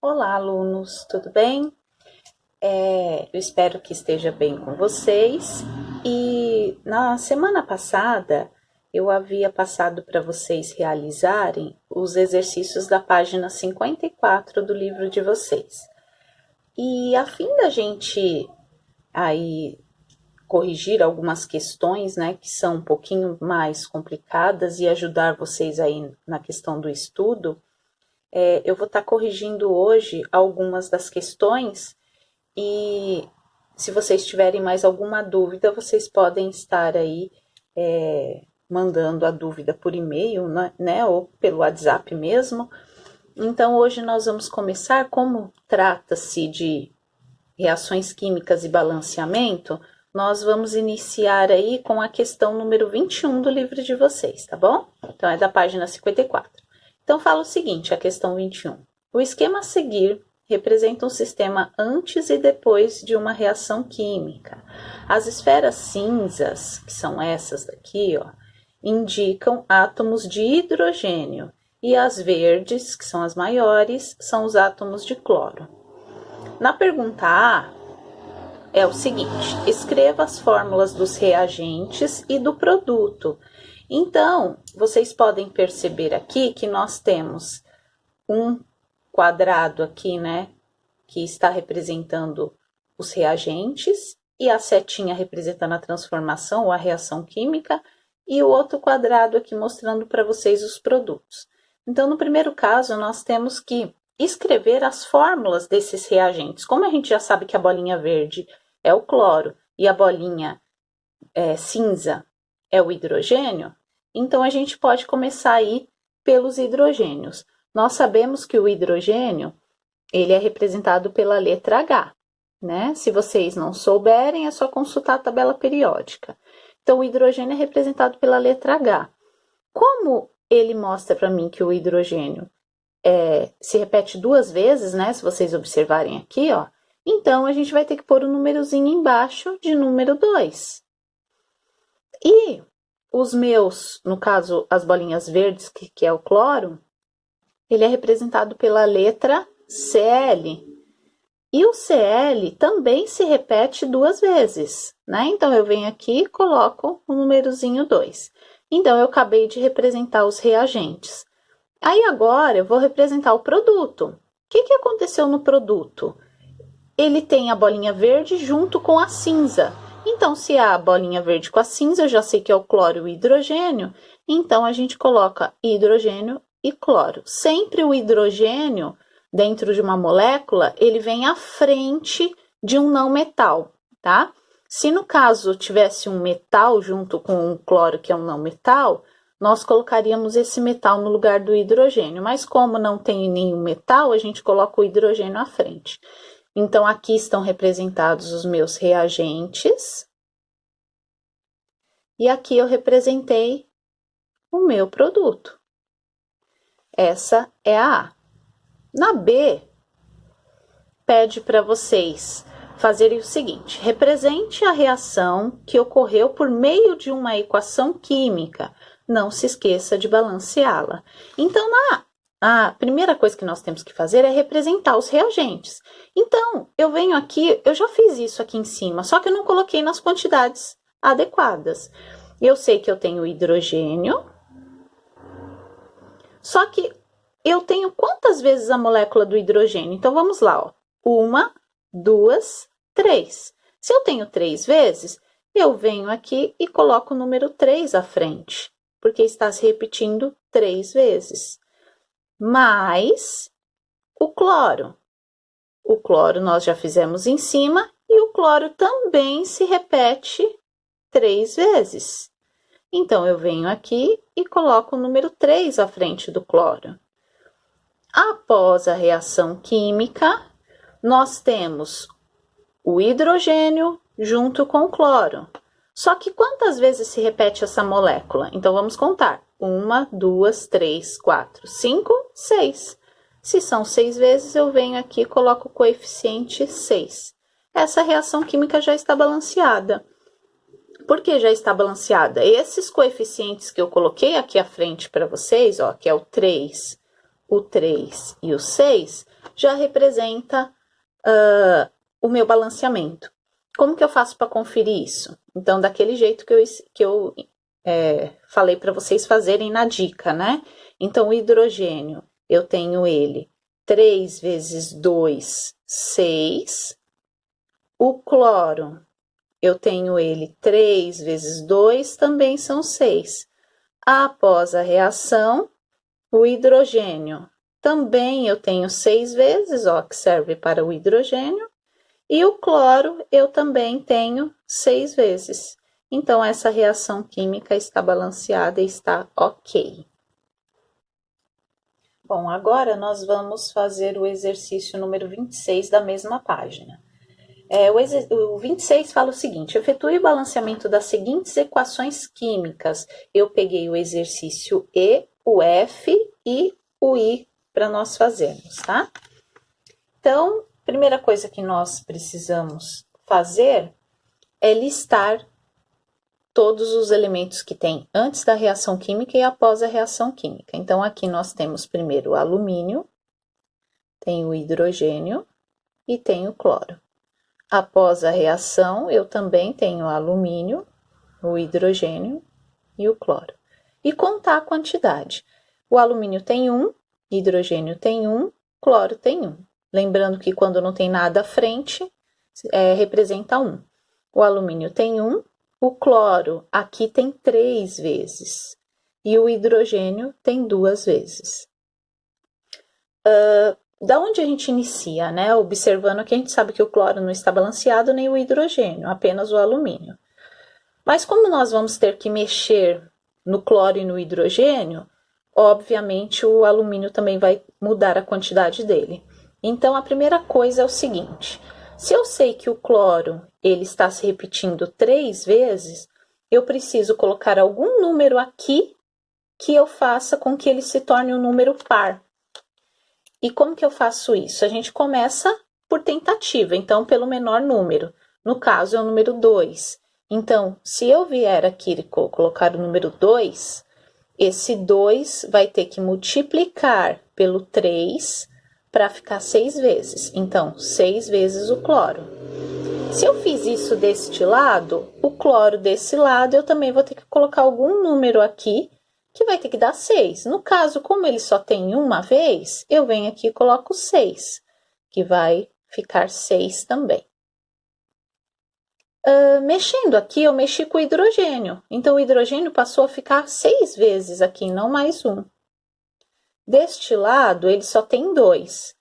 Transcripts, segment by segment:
Olá, alunos, tudo bem? Eu espero que esteja bem com vocês. E na semana passada eu havia passado para vocês realizarem os exercícios da página 54 do livro de vocês. E a fim da gente aí corrigir algumas questões, né, que são um pouquinho mais complicadas e ajudar vocês aí na questão do estudo, eu vou estar corrigindo hoje algumas das questões e se vocês tiverem mais alguma dúvida, vocês podem estar aí mandando a dúvida por e-mail, né, ou pelo WhatsApp mesmo. Então, hoje nós vamos começar, como trata-se de reações químicas e balanceamento, nós vamos iniciar aí com a questão número 21 do livro de vocês, tá bom? Então, é da página 54. Então, fala o seguinte, a questão 21. O esquema a seguir representa um sistema antes e depois de uma reação química. As esferas cinzas, que são essas daqui, ó, indicam átomos de hidrogênio, e as verdes, que são as maiores, são os átomos de cloro. Na pergunta A, é o seguinte, escreva as fórmulas dos reagentes e do produto. Então, vocês podem perceber aqui que nós temos um quadrado aqui, né, que está representando os reagentes e a setinha representando a transformação ou a reação química e o outro quadrado aqui mostrando para vocês os produtos. Então, no primeiro caso, nós temos que escrever as fórmulas desses reagentes. Como a gente já sabe que a bolinha verde é o cloro e a bolinha cinza é o hidrogênio, então a gente pode começar aí pelos hidrogênios. Nós sabemos que o hidrogênio, ele é representado pela letra H, né? Se vocês não souberem, é só consultar a tabela periódica. Então, o hidrogênio é representado pela letra H. Como ele mostra para mim que o hidrogênio se repete duas vezes, né? Se vocês observarem aqui, ó. Então, a gente vai ter que pôr o númerozinho embaixo de número 2. E os meus, no caso, as bolinhas verdes, que é o cloro, ele é representado pela letra Cl. E o Cl também se repete duas vezes, né? Então, eu venho aqui e coloco o númerozinho 2. Então, eu acabei de representar os reagentes. Aí, agora, eu vou representar o produto. O que aconteceu no produto? Ele tem a bolinha verde junto com a cinza. Então, se a bolinha verde com a cinza, eu já sei que é o cloro e o hidrogênio, então a gente coloca hidrogênio e cloro. Sempre o hidrogênio, dentro de uma molécula, ele vem à frente de um não metal, tá? Se no caso tivesse um metal junto com um cloro, que é um não metal, nós colocaríamos esse metal no lugar do hidrogênio. Mas como não tem nenhum metal, a gente coloca o hidrogênio à frente. Então, aqui estão representados os meus reagentes. E aqui eu representei o meu produto. Essa é a A. Na B, pede para vocês fazerem o seguinte. Represente a reação que ocorreu por meio de uma equação química. Não se esqueça de balanceá-la. Então, a primeira coisa que nós temos que fazer é representar os reagentes. Então, eu venho aqui, eu já fiz isso aqui em cima, só que eu não coloquei nas quantidades adequadas. Eu sei que eu tenho hidrogênio, só que eu tenho quantas vezes a molécula do hidrogênio? Então, vamos lá, ó. 1, 2, 3. Se eu tenho 3 vezes, eu venho aqui e coloco o número 3 à frente, porque está se repetindo 3 vezes. Mais o cloro. O cloro nós já fizemos em cima e o cloro também se repete 3 vezes. Então, eu venho aqui e coloco o número 3 à frente do cloro. Após a reação química, nós temos o hidrogênio junto com o cloro. Só que quantas vezes se repete essa molécula? Então, vamos contar. 1, 2, 3, 4, 5, 6. Se são 6 vezes, eu venho aqui e coloco o coeficiente 6. Essa reação química já está balanceada. Por que já está balanceada? Esses coeficientes que eu coloquei aqui à frente para vocês, ó, que é o 3 e o 6, já representa o meu balanceamento. Como que eu faço para conferir isso? Então, daquele jeito que eu falei para vocês fazerem na dica, né? Então, o hidrogênio, eu tenho ele 3 vezes 2, 6. O cloro, eu tenho ele 3 vezes 2, também são 6. Após a reação, o hidrogênio, também eu tenho 6 vezes, ó, que serve para o hidrogênio. E o cloro, eu também tenho 6 vezes. Então, essa reação química está balanceada e está ok. Bom, agora nós vamos fazer o exercício número 26 da mesma página. O 26 fala o seguinte: efetue o balanceamento das seguintes equações químicas. Eu peguei o exercício E, o F e o I para nós fazermos, tá? Então, primeira coisa que nós precisamos fazer é listar todos os elementos que tem antes da reação química e após a reação química. Então, aqui nós temos primeiro o alumínio, tem o hidrogênio e tem o cloro. Após a reação, eu também tenho o alumínio, o hidrogênio e o cloro. E contar a quantidade. O alumínio tem 1, hidrogênio tem 1, cloro tem 1. Lembrando que quando não tem nada à frente, representa 1. O alumínio tem 1, o cloro aqui tem 3 vezes. E o hidrogênio tem 2 vezes. Da onde a gente inicia, né? Observando que a gente sabe que o cloro não está balanceado, nem o hidrogênio, apenas o alumínio. Mas como nós vamos ter que mexer no cloro e no hidrogênio, obviamente o alumínio também vai mudar a quantidade dele. Então, a primeira coisa é o seguinte: se eu sei que o cloro ele está se repetindo 3 vezes, eu preciso colocar algum número aqui que eu faça com que ele se torne um número par. E como que eu faço isso? A gente começa por tentativa, então pelo menor número. No caso, é o número 2. Então, se eu vier aqui e colocar o número 2, esse 2 vai ter que multiplicar pelo 3 para ficar 6 vezes. Então, 6 vezes o cloro. Se eu fiz isso deste lado, o cloro desse lado, eu também vou ter que colocar algum número aqui, que vai ter que dar 6. No caso, como ele só tem uma vez, eu venho aqui e coloco 6, que vai ficar 6 também. Mexendo aqui, eu mexi com o hidrogênio. Então, o hidrogênio passou a ficar 6 vezes aqui, não mais 1. Deste lado, ele só tem 2.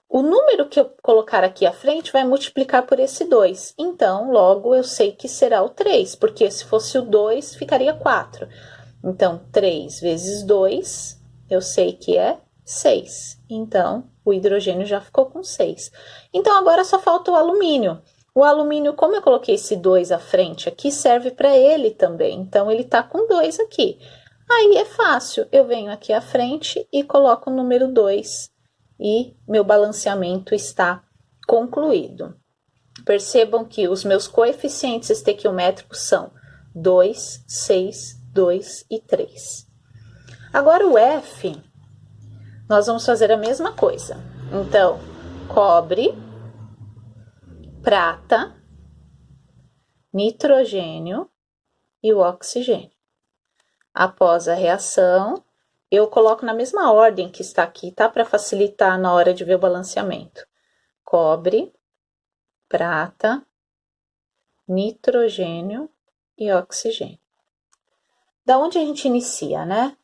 O número que eu colocar aqui à frente vai multiplicar por esse 2. Então, logo, eu sei que será o 3, porque se fosse o 2, ficaria 4. Então, 3 vezes 2, eu sei que é 6. Então, o hidrogênio já ficou com 6. Então, agora só falta o alumínio. O alumínio, como eu coloquei esse 2 à frente aqui, serve para ele também. Então, ele está com 2 aqui. Aí é fácil, eu venho aqui à frente e coloco o número 2 e meu balanceamento está concluído. Percebam que os meus coeficientes estequiométricos são 2, 6, 2 e 3. Agora o F, nós vamos fazer a mesma coisa. Então, cobre, prata, nitrogênio e o oxigênio. Após a reação, eu coloco na mesma ordem que está aqui, tá? Para facilitar na hora de ver o balanceamento. Cobre, prata, nitrogênio e oxigênio. Da onde a gente inicia, né?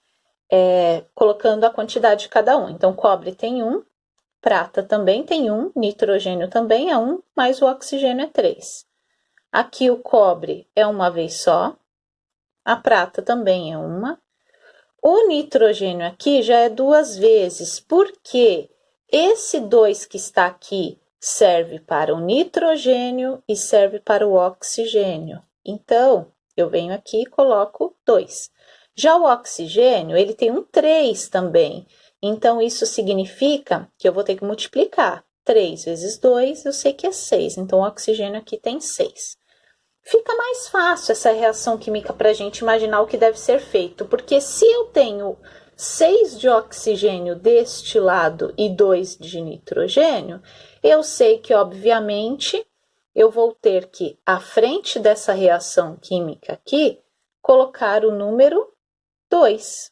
Colocando a quantidade de cada um. Então, cobre tem 1, prata também tem 1, nitrogênio também é 1, mas o oxigênio é 3. Aqui o cobre é uma vez só, a prata também é uma. O nitrogênio aqui já é 2 vezes, porque esse 2 que está aqui serve para o nitrogênio e serve para o oxigênio. Então, eu venho aqui e coloco 2. Já o oxigênio, ele tem um 3 também. Então, isso significa que eu vou ter que multiplicar. 3 vezes 2, eu sei que é 6. Então, o oxigênio aqui tem 6. Fica mais fácil essa reação química para a gente imaginar o que deve ser feito. Porque se eu tenho 6 de oxigênio deste lado e 2 de nitrogênio, eu sei que, obviamente, eu vou ter que, à frente dessa reação química aqui, colocar o número 2.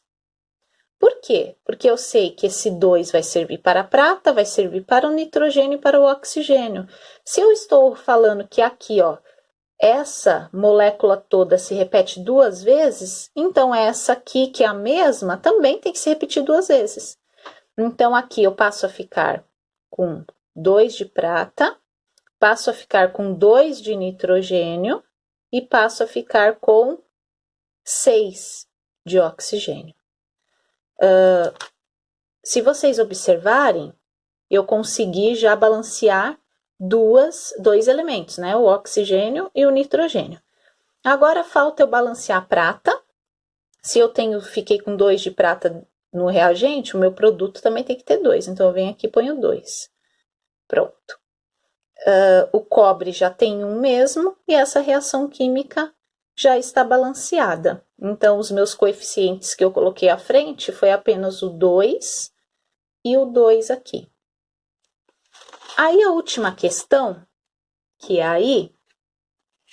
Por quê? Porque eu sei que esse 2 vai servir para a prata, vai servir para o nitrogênio e para o oxigênio. Se eu estou falando que aqui, ó, essa molécula toda se repete 2 vezes, então essa aqui, que é a mesma, também tem que se repetir 2 vezes. Então, aqui eu passo a ficar com 2 de prata, passo a ficar com 2 de nitrogênio e passo a ficar com 6 de oxigênio. Se vocês observarem, eu consegui já balancear dois elementos, né? O oxigênio e o nitrogênio. Agora falta eu balancear a prata. Se eu fiquei com 2 de prata no reagente, o meu produto também tem que ter 2. Então, eu venho aqui e ponho 2. Pronto. O cobre já tem 1 mesmo e essa reação química já está balanceada. Então, os meus coeficientes que eu coloquei à frente foi apenas o 2 e o 2 aqui. Aí, a última questão, que aí,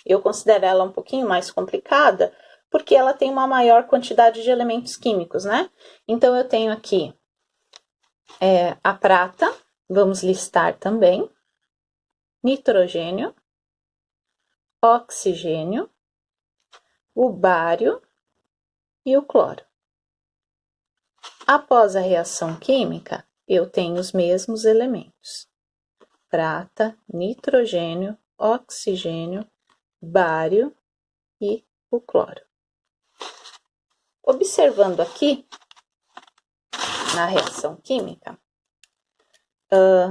eu considero ela um pouquinho mais complicada, porque ela tem uma maior quantidade de elementos químicos, né? Então, eu tenho aqui a prata, vamos listar também, nitrogênio, oxigênio, o bário e o cloro. Após a reação química, eu tenho os mesmos elementos: prata, nitrogênio, oxigênio, bário e o cloro. Observando aqui, na reação química,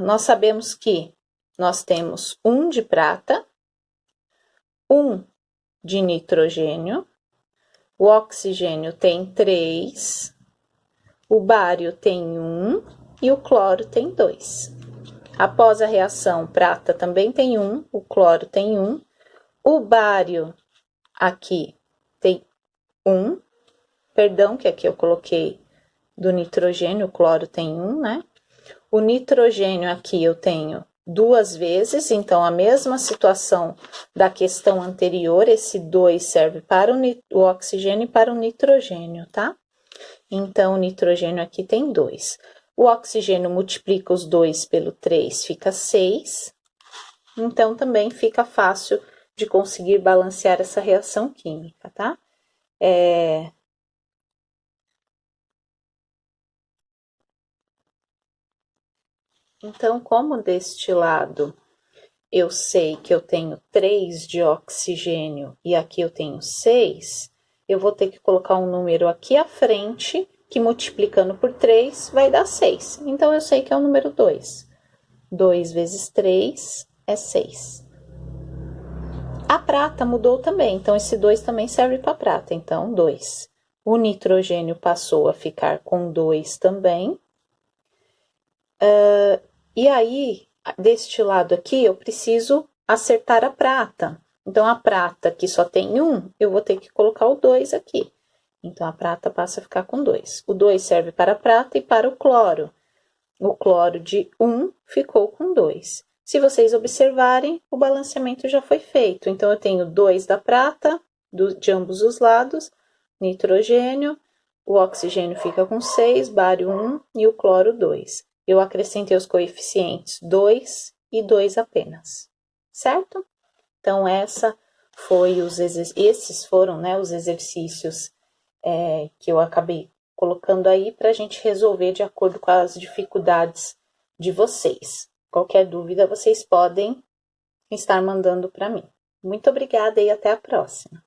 nós sabemos que nós temos 1 de prata, 1 de nitrogênio, o oxigênio tem 3, o bário tem 1 e o cloro tem 2. Após a reação, prata também tem 1, o cloro tem 1, o bário aqui tem 1, perdão, que aqui eu coloquei do nitrogênio, o cloro tem 1, né? O nitrogênio aqui eu tenho 2 vezes, então a mesma situação da questão anterior, esse 2 serve para o oxigênio e para o nitrogênio, tá? Então, o nitrogênio aqui tem 2. O oxigênio multiplica os 2 pelo 3, fica 6. Então, também fica fácil de conseguir balancear essa reação química, tá? Então, como deste lado eu sei que eu tenho 3 de oxigênio e aqui eu tenho 6, eu vou ter que colocar um número aqui à frente, que multiplicando por 3 vai dar 6. Então, eu sei que é o número 2. 2 vezes 3 é 6. A prata mudou também, então esse 2 também serve para prata, então 2. O nitrogênio passou a ficar com 2 também. E aí, deste lado aqui, eu preciso acertar a prata. Então, a prata que só tem 1, eu vou ter que colocar o 2 aqui. Então, a prata passa a ficar com 2. O 2 serve para a prata e para o cloro. O cloro de 1 ficou com 2. Se vocês observarem, o balanceamento já foi feito. Então, eu tenho 2 da prata, de ambos os lados, nitrogênio, o oxigênio fica com 6, bário 1 e o cloro 2. Eu acrescentei os coeficientes 2 e 2 apenas, certo? Então, esses foram, né, os exercícios que eu acabei colocando aí para a gente resolver de acordo com as dificuldades de vocês. Qualquer dúvida, vocês podem estar mandando para mim. Muito obrigada e até a próxima.